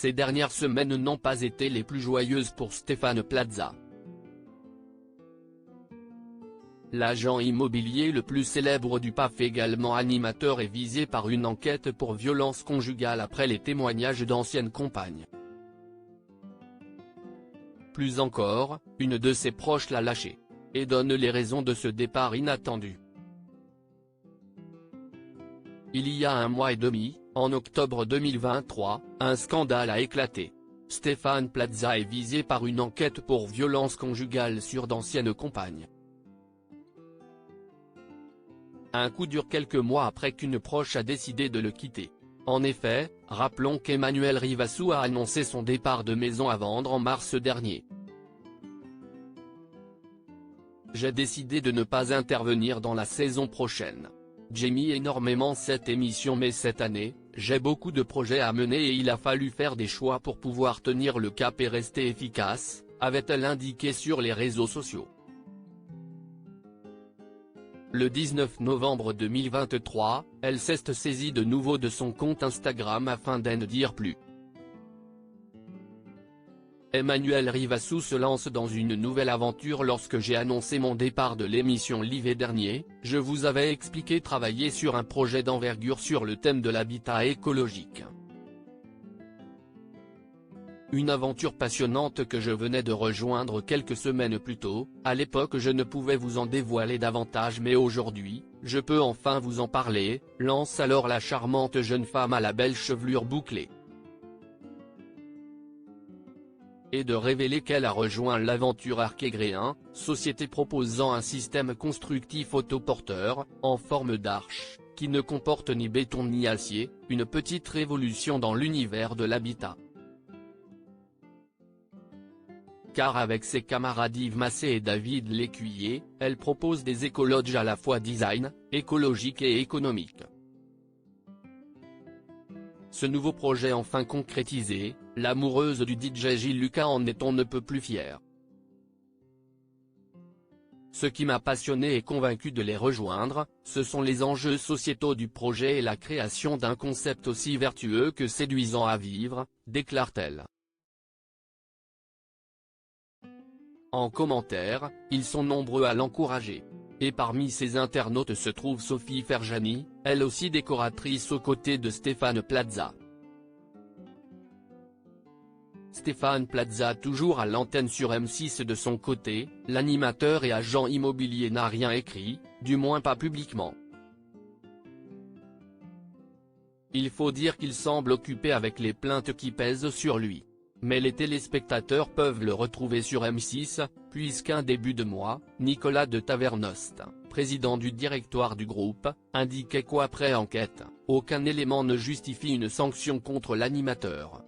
Ces dernières semaines n'ont pas été les plus joyeuses pour Stéphane Plaza. L'agent immobilier le plus célèbre du PAF, également animateur, est visé par une enquête pour violence conjugale après les témoignages d'anciennes compagnes. Plus encore, une de ses proches l'a lâché, et donne les raisons de ce départ inattendu. Il y a 1 mois et demi, en octobre 2023, un scandale a éclaté. Stéphane Plaza est visé par une enquête pour violence conjugale sur d'anciennes compagnes. Un coup dur quelques mois après qu'une proche a décidé de le quitter. En effet, rappelons qu'Emmanuel Rivassou a annoncé son départ de Maison à vendre en mars dernier. J'ai décidé de ne pas intervenir dans la saison prochaine. J'aime énormément cette émission, mais cette année, j'ai beaucoup de projets à mener et il a fallu faire des choix pour pouvoir tenir le cap et rester efficace, avait-elle indiqué sur les réseaux sociaux. Le 19 novembre 2023, elle s'est saisie de nouveau de son compte Instagram afin d'en dire plus. Emmanuel Rivassou se lance dans une nouvelle aventure. Lorsque j'ai annoncé mon départ de l'émission l'hiver dernier, je vous avais expliqué travailler sur un projet d'envergure sur le thème de l'habitat écologique. Une aventure passionnante que je venais de rejoindre quelques semaines plus tôt. À l'époque je ne pouvais vous en dévoiler davantage, mais aujourd'hui, je peux enfin vous en parler, lance alors la charmante jeune femme à la belle chevelure bouclée. Et de révéler qu'elle a rejoint l'aventure Archegréen, société proposant un système constructif autoporteur, en forme d'arche, qui ne comporte ni béton ni acier, une petite révolution dans l'univers de l'habitat. Car avec ses camarades Yves Massé et David Lécuyer, elle propose des écologes à la fois design, écologique et économique. Ce nouveau projet enfin concrétisé, l'amoureuse du DJ Gilles Lucas en est on ne peut plus fière. Ce qui m'a passionné et convaincu de les rejoindre, ce sont les enjeux sociétaux du projet et la création d'un concept aussi vertueux que séduisant à vivre, déclare-t-elle. En commentaire, ils sont nombreux à l'encourager. Et parmi ces internautes se trouve Sophie Ferjani, elle aussi décoratrice aux côtés de Stéphane Plaza. Stéphane Plaza toujours à l'antenne sur M6 de son côté, l'animateur et agent immobilier n'a rien écrit, du moins pas publiquement. Il faut dire qu'il semble occupé avec les plaintes qui pèsent sur lui. Mais les téléspectateurs peuvent le retrouver sur M6, puisqu'un début de mois, Nicolas de Tavernost, président du directoire du groupe, indiquait qu'après enquête, aucun élément ne justifie une sanction contre l'animateur.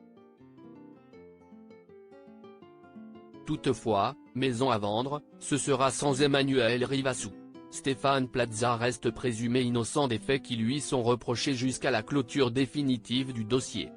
Toutefois, Maison à vendre, ce sera sans Emmanuel Rivassou. Stéphane Plaza reste présumé innocent des faits qui lui sont reprochés jusqu'à la clôture définitive du dossier.